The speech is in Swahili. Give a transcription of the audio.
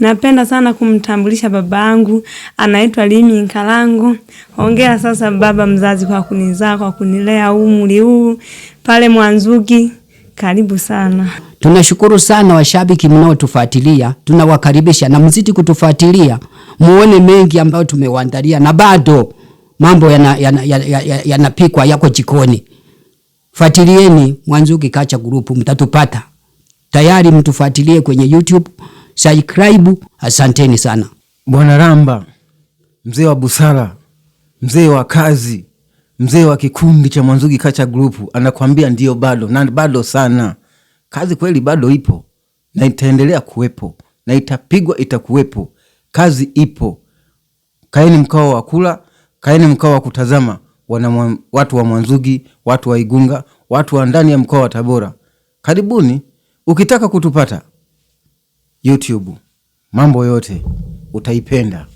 Napenda sana kumtambulisha babangu, anaitwa Limi Nkalango. Hongera sasa baba mzazi kwa kunizaa, kwa kunilea umri huu pale Mwanzuki. Karibu sana. Tunashukuru sana washabiki mnaotufuatilia. Tunawakaribisha na mzidi kutufuatilia. Muone mengi ambayo tumewaandalia na bado mambo yanapikwa yako jikoni. Fuatilieni Mwanzuki Culture Group, mtatupata. Tayari mtufuatilie kwenye YouTube. Subscribe. Asanteni sana. Bwana Ramba, mzee wa busara, mzee wa kazi, mzee wa kikundi cha Mwanzuki Culture Group, anakuambia ndio bado na bado sana. Kazi kweli bado ipo na itaendelea kuwepo na itapigwa, itakuwepo. Kazi ipo. Kaeni mkao wa kula, kaeni mkao wa kutazama watu wa Mwanzuki, watu wa Igunga, watu wa ndani ya mkoa wa Tabora. Karibuni. Ukitaka kutupata YouTube, mambo yote utaipenda.